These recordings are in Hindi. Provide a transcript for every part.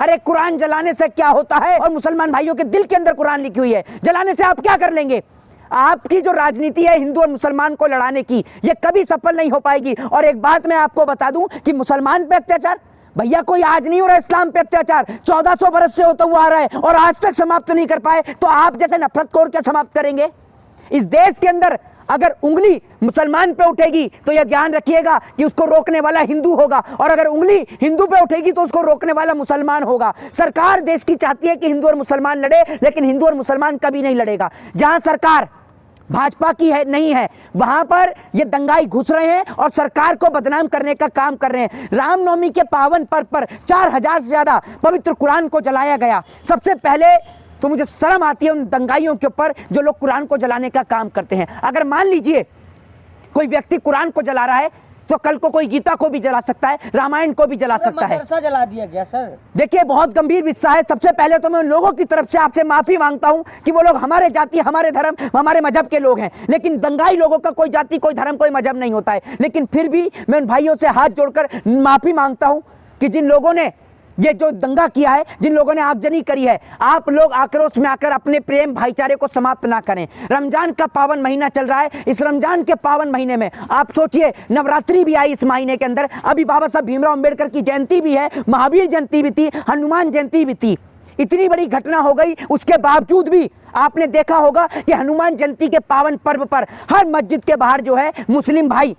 अरे कुरान जलाने से क्या होता है, और मुसलमान भाइयों के दिल के अंदर कुरान लिखी हुई है, जलाने से आप क्या कर लेंगे? आपकी जो राजनीति है हिंदू और मुसलमान को लड़ाने की, ये कभी सफल नहीं हो पाएगी। और एक बात मैं आपको बता दूं कि मुसलमान पे अत्याचार भैया कोई आज नहीं हो रहा, इस्लाम पे अत्याचार 1400 बरस से होता हुआ आ रहा है और आज तक समाप्त नहीं कर पाए, तो आप जैसे नफरतखोर क्या समाप्त करेंगे? इस देश के अंदर अगर उंगली मुसलमान पे उठेगी तो यह ध्यान रखिएगा कि उसको रोकने वाला हिंदू होगा, और अगर उंगली हिंदू पे उठेगी तो उसको रोकने वाला मुसलमान होगा। सरकार देश की चाहती है कि हिंदू और मुसलमान लड़े, लेकिन हिंदू और मुसलमान कभी नहीं लड़ेगा। जहां सरकार भाजपा की है नहीं है, वहां पर ये दंगाई घुस रहे हैं और सरकार को बदनाम करने का काम कर रहे हैं। रामनवमी के पावन पर्व पर 4000 से ज्यादा पवित्र कुरान को जलाया गया। सबसे पहले तो मुझे शर्म आती है उन दंगाइयों के ऊपर जो लोग कुरान को जलाने का काम करते हैं। अगर मान लीजिए कोई व्यक्ति कुरान को जला रहा है तो कल को कोई गीता को भी जला सकता है, रामायण को भी जला सकता है। मदरसा जला दिया गया सर। देखिए बहुत गंभीर विषय है। सबसे पहले तो मैं उन लोगों की तरफ से आपसे माफी मांगता हूं कि वो लोग हमारे जाति, हमारे धर्म, हमारे मजहब के लोग हैं, लेकिन दंगाई लोगों का कोई जाति, कोई धर्म, कोई मजहब नहीं होता है। लेकिन फिर भी मैं उन भाइयों से हाथ जोड़कर माफी मांगता हूं कि जिन लोगों ने ये जो दंगा किया है, जिन लोगों ने आगजनी करी है, आप लोग आक्रोश में आकर अपने प्रेम भाईचारे को समाप्त ना करें। रमजान का पावन महीना चल रहा है, इस रमजान के पावन महीने में आप सोचिए नवरात्रि भी आई इस महीने के अंदर, अभी बाबा साहब भीमराव अंबेडकर की जयंती भी है, महावीर जयंती भी थी, हनुमान जयंती भी थी। इतनी बड़ी घटना हो गई, उसके बावजूद भी आपने देखा होगा कि हनुमान जयंती के पावन पर्व पर हर मस्जिद के बाहर जो है मुस्लिम भाई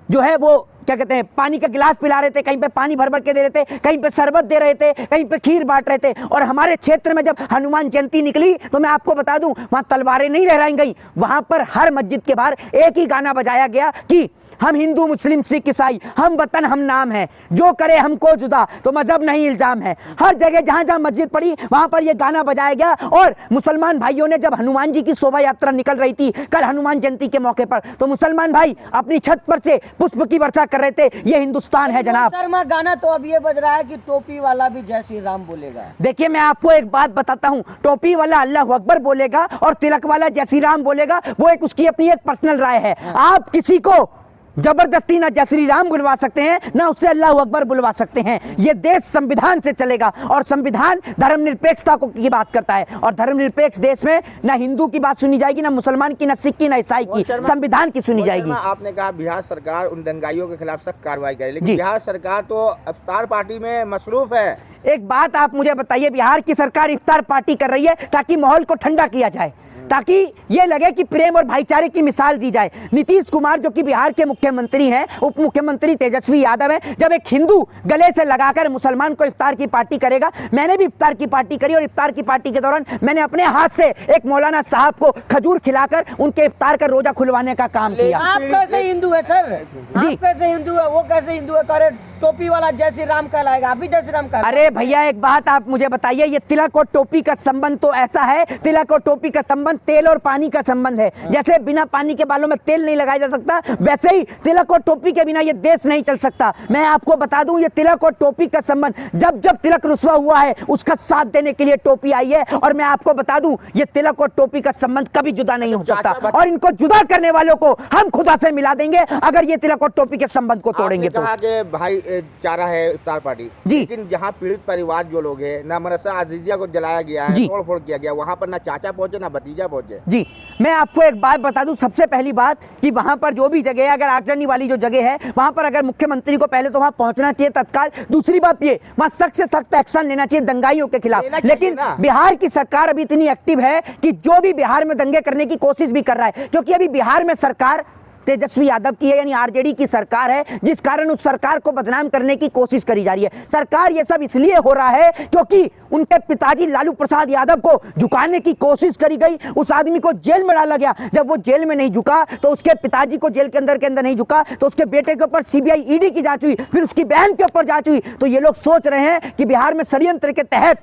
जो है वो क्या कहते हैं पानी का गिलास पिला रहे थे, कहीं पे पानी भर भर के दे रहे थे, कहीं पे शरबत दे रहे थे, कहीं पे खीर बांट रहे थे। और हमारे क्षेत्र में जब हनुमान जयंती निकली तो मैं आपको बता दूं वहां तलवारें नहीं लहराई गई, वहां पर हर मस्जिद के बाहर एक ही गाना बजाया गया कि हम हिंदू मुस्लिम सिख ईसाई हम वतन हम नाम है, जो करे हमको जुदा तो मजहब नहीं इल्जाम है। हर जगह जहां जहां मस्जिद पड़ी वहां पर यह गाना बजाया गया। और मुसलमान भाइयों ने जब हनुमान जी की शोभा यात्रा निकल रही थी कल हनुमान जयंती के मौके पर, तो मुसलमान भाई अपनी छत पर से पुष्प की वर्षा कर रहे थे। ये हिंदुस्तान है जनाब। शर्मा गाना तो अब ये बज रहा है कि टोपी वाला भी जय श्री राम बोलेगा। देखिए मैं आपको एक बात बताता हूं, टोपी वाला अल्लाह अकबर बोलेगा और तिलक वाला जय श्री राम बोलेगा, वो एक उसकी अपनी एक पर्सनल राय है। आप किसी को जबरदस्ती ना जय श्री राम बुलवा सकते हैं ना उससे अल्लाह अकबर बुलवा सकते हैं। ये देश संविधान से चलेगा और संविधान धर्मनिरपेक्षता की बात करता है, और धर्मनिरपेक्ष देश में ना हिंदू की बात सुनी जाएगी, ना मुसलमान की, ना सिख की, ना ईसाई की, संविधान की सुनी जाएगी। आपने कहा बिहार सरकार उन दंगाइयों के खिलाफ सख्त कार्रवाई करे, लेकिन बिहार सरकार तो इफ्तार पार्टी में मसरूफ है। एक बात आप मुझे बताइए, बिहार की सरकार इफ्तार पार्टी कर रही है ताकि माहौल को ठंडा किया जाए, ताकि ये लगे कि प्रेम और भाईचारे की मिसाल दी जाए। नीतीश कुमार जो कि बिहार के मुख्यमंत्री हैं, उप मुख्यमंत्री तेजस्वी यादव हैं, जब एक हिंदू गले से लगाकर मुसलमान को इफ्तार की पार्टी करेगा, मैंने भी इफ्तार की पार्टी करी और इफ्तार की पार्टी के दौरान मैंने अपने हाथ से एक मौलाना साहब को खजूर खिलाकर उनके इफ्तार का रोजा खुलवाने का काम किया। आप कैसे हिंदू है सर? जी कैसे हिंदू है, वो कैसे हिंदू है? करे टोपी वाला जय श्री राम कहलाएगा, आप भी जय श्री राम कहलाएगा। अरे भैया एक बात आप मुझे बताइए, ये तिलक और टोपी का संबंध तो ऐसा है, तिलक और टोपी का संबंध तेल और पानी का संबंध है। जैसे बिना पानी के बालों में तेल नहीं लगाया जा सकता, वैसे ही तिलक और टोपी के बिना ये देश नहीं चल सकता। मैं आपको बता दूं, ये तिलक और टोपी का संबंध जब जब तिलक रुस्वा हुआ है उसका साथ देने के लिए टोपी आई है, और मैं आपको बता दूं ये तिलक और टोपी का संबंध कभी जुदा नहीं हो सकता, और इनको जुदा करने वालों को हम खुदा से मिला देंगे अगर ये तिलक और टोपी के संबंध को तोड़ेंगे तो। कहा कि भाई चारा है इफ्तार पार्टी जी, लेकिन जहाँ पीड़ित परिवार जो लोग हैं, ना मदरसा अजीजिया को जलाया गया है, तोड़ फोड़ किया गया, वहाँ पर ना चाचा पहुंचे ना भतीजा पहुंचे। जी मैं आपको एक बात बता दूं, सबसे पहली बात कि वहां पर जो भी जगह है, अगर आगजनी वाली जो जगह है वहां पर अगर मुख्यमंत्री को पहले तो वहां पहुंचना चाहिए तत्काल। दूसरी बात ये वहां सख्त से सख्त एक्शन लेना चाहिए दंगाइयों के खिलाफ। लेकिन बिहार की सरकार अभी इतनी एक्टिव है कि जो भी बिहार में दंगे करने की कोशिश भी कर रहा है, क्योंकि अभी बिहार में सरकार तेजस्वी यादव की है, यानी आरजेडी की सरकार है, जिस कारण उस सरकार को बदनाम करने की कोशिश करी जा रही है। सरकार ये सब इसलिए हो रहा है क्योंकि उनके पिताजी लालू प्रसाद यादव को झुकाने की कोशिश करी गई, उस आदमी को जेल में डाला गया। जब वो जेल में नहीं झुका तो उसके पिताजी को जेल के अंदर नहीं झुका तो उसके बेटे के ऊपर सीबीआई ईडी की जांच हुई, फिर उसकी बहन के ऊपर जांच हुई। तो ये लोग सोच रहे हैं कि बिहार में षड्यंत्र के तहत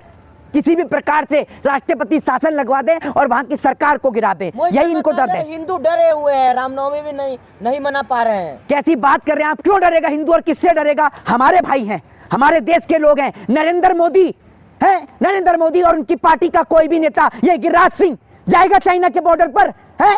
किसी भी प्रकार से राष्ट्रपति शासन लगवा दें और वहां की सरकार को गिरा दें, यही इनको दर्द है। हिंदू डरे हुए हैं, रामनवमी भी नहीं मना पा रहे हैं। कैसी बात कर रहे हैं आप? क्यों डरेगा हिंदू, और किससे डरेगा? हमारे भाई हैं, हमारे देश के लोग हैं। नरेंद्र मोदी है, नरेंद्र मोदी और उनकी पार्टी का कोई भी नेता, ये गिरिराज सिंह जाएगा चाइना के बॉर्डर पर है,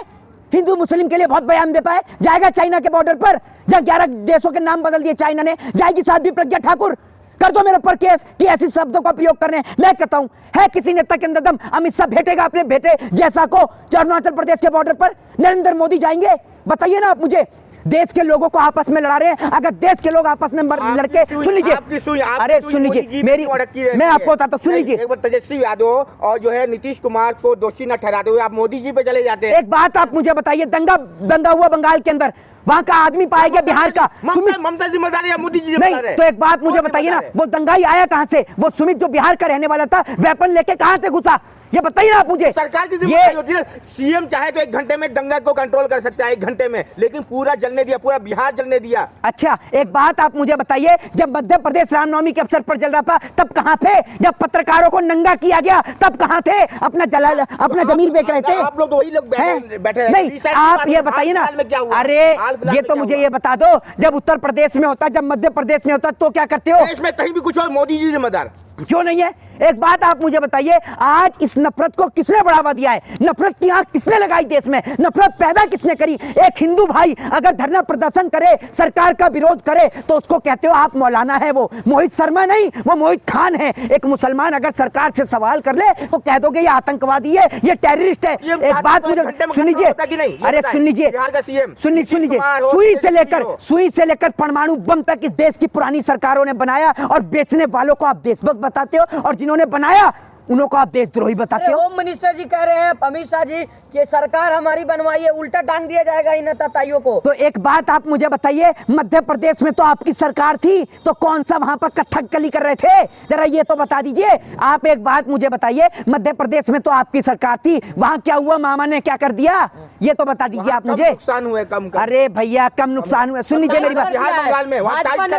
हिंदू मुस्लिम के लिए बहुत बयान देता है, जाएगा चाइना के बॉर्डर पर, जहां 11 देशों के नाम बदल दिए चाइना ने, जाएगी साध्वी प्रज्ञा ठाकुर, कर दो मेरे ऊपर केस कि ऐसे शब्दों का प्रयोग कर रहे हैं। मैं कहता हूं, है किसी नेता के अंदर दम? अमित शाह भेटेगा अपने बेटे जैसा को अरुणाचल प्रदेश के बॉर्डर पर? नरेंद्र मोदी जाएंगे? बताइए ना आप मुझे। देश के लोगों को आपस में लड़ा रहे हैं। अगर देश के लोग आपस में लड़के, सुन लीजिए, अरे सुन लीजिए मेरी, मैं आपको बताता हूं, सुन लीजिए। एक बार तेजस्वी यादव और जो है नीतीश कुमार को दोषी न ठहराते हुए आप मोदी जी पे चले जाते हैं। एक बात आप मुझे बताइए, दंगा हुआ बंगाल के अंदर, वहां का आदमी पाया गया बिहार का। ममता जिम्मेदार है, मोदी जी जिम्मेदार है? तो एक बात मुझे बताइए ना, वो दंगाई आया कहां से? वो सुमित जो बिहार का रहने वाला था, वेपन लेके कहां से घुसा? ये बताइए ना आप मुझे। सरकार की जिम्मेदारी होती है। सीएम चाहे तो 1 घंटे में दंगा को कंट्रोल कर सकता है, 1 घंटे में, लेकिन पूरा जलने दिया, पूरा बिहार जलने दिया। अच्छा, एक बात आप मुझे बताइए, जब मध्य प्रदेश रामनवमी के अवसर पर जल रहा था तब कहां थे? जब पत्रकारों को नंगा किया गया तब कहां थे? अपना जमीन बेच रहे थे। आप लोग तो वही लोग बैठे नहीं, आप ये बताइए ना। अरे ये तो मुझे ये बता दो, जब उत्तर प्रदेश में होता, जब मध्य प्रदेश में होता, तो क्या करते हो? देश में कहीं भी कुछ हो, मोदी जी जिम्मेदार क्यों नहीं है? एक बात आप मुझे बताइए, आज इस नफरत को किसने बढ़ावा दिया है? नफरत की आंख किसने लगाई देश में? नफरत पैदा किसने करी? एक हिंदू भाई अगर धरना प्रदर्शन करे, सरकार का विरोध करे, तो उसको कहते हो आप मौलाना है। वो मोहित शर्मा नहीं, वो मोहित खान है। एक मुसलमान अगर सरकार से सवाल कर ले तो कह दोगे ये आतंकवादी है, ये टेररिस्ट है। एक बात मुझे सुन लीजिए, अरे सुन लीजिए, सुन लीजिए, सुई से लेकर परमाणु बम तक इस देश की पुरानी सरकारों ने बनाया, और बेचने वालों को आप देशभक्त बताते हो, और जिन्होंने बनाया उन्हों को आप देशद्रोही बताते हो। होम मिनिस्टर जी कह रहे हैं, अमित शाह जी, कि सरकार हमारी बनवाई है, उल्टा टांग दिया जाएगा इन नेताओं को। तो एक बात आप मुझे बताइए, मध्य प्रदेश में तो आपकी सरकार थी, तो कौन सा वहां पर कथक कली कर रहे थे? जरा ये तो बता दीजिए। आप एक बात मुझे बताइए, मध्य प्रदेश में तो आपकी सरकार थी, वहां क्या हुआ? मामा ने क्या कर दिया? ये तो बता दीजिए आप मुझे। नुकसान हुए कम? अरे भैया, कम नुकसान हुआ? सुन लीजिए मेरी बात,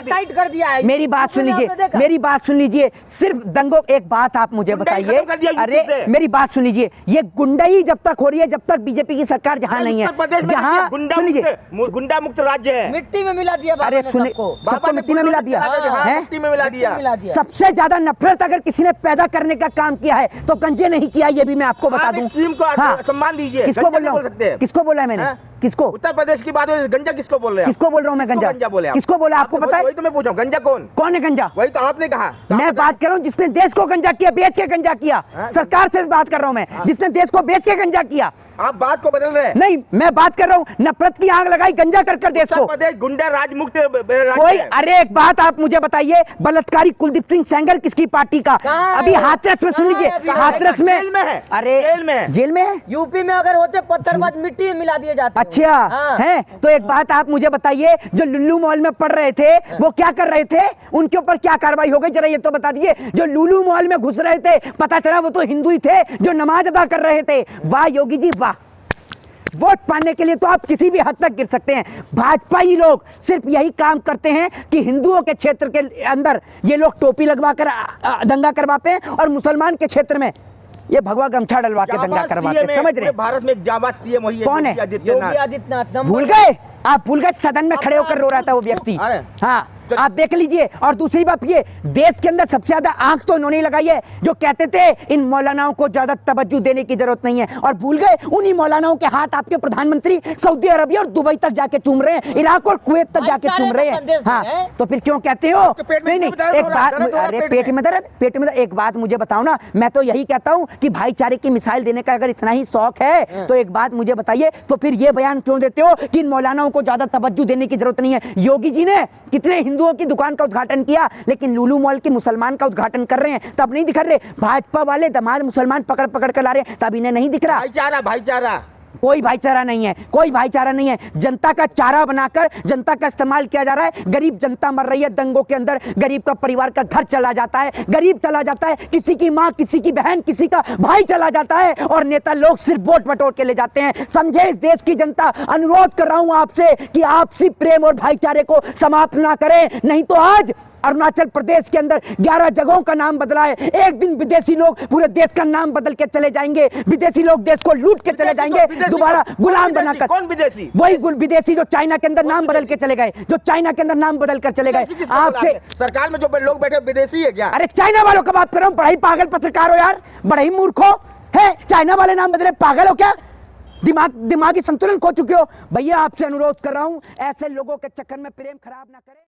टाइट कर दिया है। मेरी बात सुन लीजिए, मेरी बात सुन लीजिए। सिर्फ दंगों, एक बात आप मुझे बताइए, अरे मेरी बात सुन लीजिए, ये गुंडाई जब तक हो रही है, जब तक बीजेपी की सरकार जहां नहीं है, जहां सुन लीजिए, गुंडा मुक्त राज्य है, मिट्टी में मिला दिया। अरे सुनिए, सबको मिट्टी में मिला दिया है, मिट्टी में मिला दिया। सबसे ज्यादा नफरत अगर किसी ने पैदा करने का काम किया है तो गंजे नहीं किया, ये भी मैं आपको बता दूं। सम्मान दीजिए। किसको बोल रहा हूँ? किसको बोला है मैंने? किसको? उत्तर प्रदेश की बात है, गंजा किसको बोल रहे हैं? किसको बोल रहा हूँ मैं? गंजा बोले? किसको बोला आपको पता है? वही तो मैं पूछा, गंजा कौन है? गंजा वही तो आपने कहा। मैं बात कर रहा हूँ जिसने देश को गंजा किया, बेच के गंजा किया। सरकार से बात कर रहा हूँ मैं, जिसने देश को बेच के गंजा किया। आप बात को बदल रहे हैं। नहीं, मैं बात कर रहा हूँ, नफरत की आग लगाई गंजा कर देश को। प्रदेश गुंडा राज मुक्त कोई, अरे एक बात आप मुझे बताइए, बलात्कारी कुलदीप सिंह सेंगर किसकी पार्टी का? अभी हाथरस में, सुन लीजिए, हाथरस में, अरे जेल में है। यूपी में अगर होते पत्थरबाज मिट्टी में मिला दिए जाते। अच्छा है, तो एक बात आप मुझे बताइए, जो लुल्लू मॉल में पढ़ रहे थे वो क्या कर रहे थे? उनके ऊपर क्या कार्रवाई हो गई? जरा ये तो बता दीजिए। जो लुल्लू मॉल में घुस रहे थे, पता चला वो तो हिंदू ही थे जो नमाज अदा कर रहे थे। वाह योगी जी वाह, वोट पाने के लिए तो आप किसी भी हद तक गिर सकते हैं। भाजपा ही लोग सिर्फ यही काम करते हैं कि हिंदुओं के क्षेत्र के अंदर ये लोग टोपी लगवा कर दंगा करवाते हैं, और मुसलमान के क्षेत्र में ये भगवा गमछा डलवा के दंगा करवाते हैं। समझ रहे? भारत में एक जाबाज सीएम वही है। कौन है? योगी आदित्यनाथ। भूल गए? आप भूल गए? सदन में खड़े होकर रो रहा था वो व्यक्ति। हाँ, आप देख लीजिए। और दूसरी बात ये, देश के अंदर सबसे ज्यादा आंख तो इन्होंने लगाई है, जो कहते थे इन मौलानाओं को ज्यादा तवज्जो देने की जरूरत नहीं है, और भूल गए उन्हीं मौलानाओं के हाथ आपके प्रधानमंत्री सऊदी अरबिया और दुबई तक जाके चूम रहे हैं, इराक और कुवैत तक जाके चूम रहे हैं। हाँ, तो फिर क्यों कहते हो? नहीं, एक बात, अरे पेट में दर्द, एक बात मुझे बताओ ना। मैं तो यही कहता हूँ कि भाईचारे की मिसाइल देने का अगर इतना ही शौक है तो एक बात मुझे बताइए, तो फिर ये बयान क्यों देते हो कि इन मौलानाओं को ज्यादा तवज्जो देने की जरूरत नहीं है? योगी जी ने कितने हिंदुओं की दुकान का उद्घाटन किया, लेकिन लुलू मॉल के मुसलमान का उद्घाटन कर रहे हैं, तब नहीं दिख रहे। भाजपा वाले दामाद मुसलमान पकड़ कर ला रहे हैं, तब इन्हें नहीं दिख रहा। भाईचारा कोई भाईचारा नहीं है, कोई भाईचारा नहीं है। जनता का चारा बनाकर जनता का इस्तेमाल किया जा रहा है। गरीब जनता मर रही है दंगों के अंदर, गरीब का परिवार का घर चला जाता है, गरीब चला जाता है, किसी की माँ, किसी की बहन, किसी का भाई चला जाता है, और नेता लोग सिर्फ वोट बटोर के ले जाते हैं। समझे इस देश की जनता, अनुरोध कर रहा हूं आपसे कि आपसी प्रेम और भाईचारे को समाप्त ना करें, नहीं तो आज अरुणाचल प्रदेश के अंदर 11 जगहों का नाम बदला है। एक दिन विदेशी लोग पूरे देश का नाम बदल के चले जाएंगे, विदेशी लोग देश को लूट के चले जाएंगे, दोबारा गुलाम बनाकर। कौन विदेशी? वही विदेशी जो चाइना के अंदर नाम बदल के चले गए, जो चाइना के अंदर नाम बदल कर चले गए। आपसे सरकार में जो लोग बैठे विदेशी है क्या? अरे चाइना वालों का बात कर रहा हूँ। बड़ा ही पागल पत्रकार हो यार, बड़ा ही मूर्ख हो। है चाइना वाले नाम बदले, पागल हो क्या? दिमागी संतुलन खो चुके हो। भैया आपसे अनुरोध कर रहा हूं, ऐसे लोगों के चक्कर में प्रेम खराब ना करें।